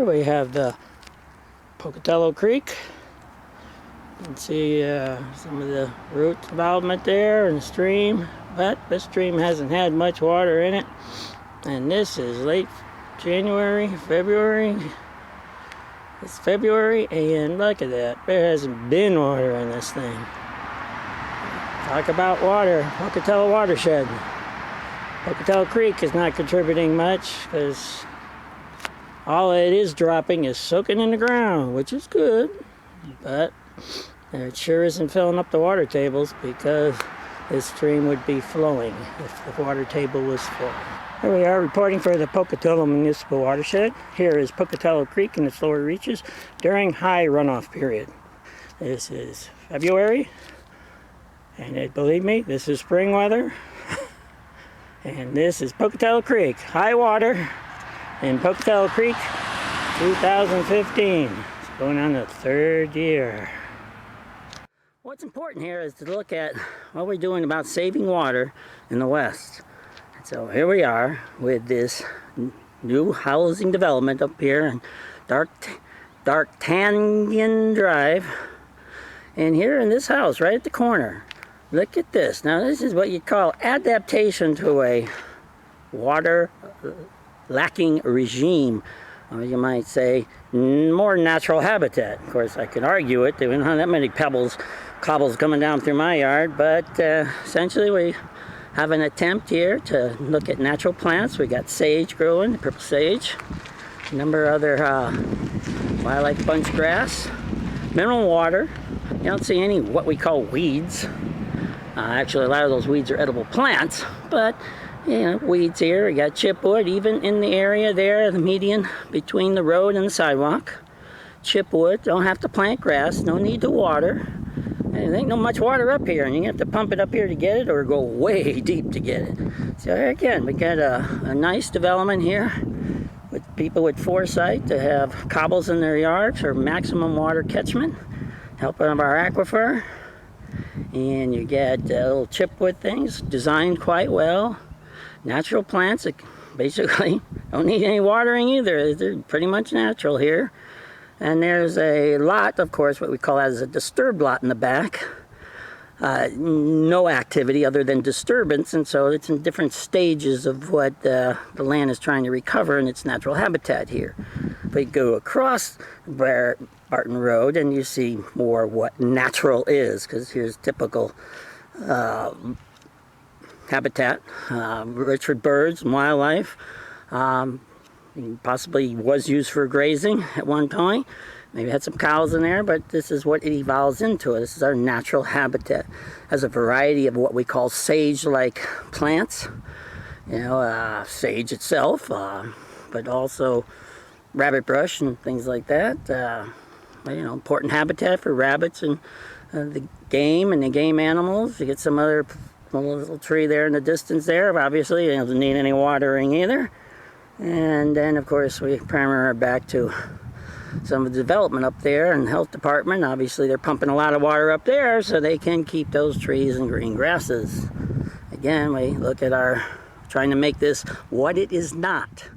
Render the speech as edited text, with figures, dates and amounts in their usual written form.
Here we have the Pocatello Creek. You can see some of the root development there and the stream, but this stream hasn't had much water in it. And this is late January, February. It's February, and look at that. There hasn't been water in this thing. Talk about water, Pocatello Watershed. Pocatello Creek is not contributing much because all it is dropping is soaking in the ground, which is good, but it sure isn't filling up the water tables because this stream would be flowing if the water table was full. Here we are reporting for the Pocatello Municipal Watershed. Here is Pocatello Creek in its lower reaches during high runoff period. This is February, and believe me, this is spring weather. And this is Pocatello Creek, high water in Pocatello Creek, 2015. It's going on the third year. What's important here is to look at what we're doing about saving water in the west. So here we are with this new housing development up here in D'Artagnan Drive. And here in this house, right at the corner, look at this. Now this is what you call adaptation to a water lacking regime. Or you might say more natural habitat. Of course, I could argue it. There aren't that many cobbles coming down through my yard, but essentially we have an attempt here to look at natural plants. We got sage growing, purple sage, a number of other wildlife bunch grass, mineral water. You don't see any what we call weeds. Actually, a lot of those weeds are edible plants, but you know, weeds here. We got chipwood, even in the area there, the median between the road and the sidewalk. Chipwood, don't have to plant grass, no need to water. And there ain't no much water up here, and you have to pump it up here to get it or go way deep to get it. So again, we got a nice development here with people with foresight to have cobbles in their yards for maximum water catchment, helping of our aquifer. And you get little chipwood things designed quite well. Natural plants that basically don't need any watering either. They're pretty much natural here. And there's a lot, of course, what we call as a disturbed lot in the back. No activity other than disturbance, and so it's in different stages of what the land is trying to recover in its natural habitat here. We go across Barton Road and you see more what natural is, because here's typical habitat, rich with birds and wildlife. Possibly was used for grazing at one point. Maybe had some cows in there, but this is what it evolves into. This is our natural habitat. Has a variety of what we call sage-like plants. You know, sage itself, but also rabbit brush and things like that. You know, important habitat for rabbits and the game animals. You get some other little tree there in the distance there. Obviously, it doesn't need any watering either. And then, of course, we primer back to some of the development up there and the health department. Obviously, they're pumping a lot of water up there so they can keep those trees and green grasses. Again, we look at our trying to make this what it is not.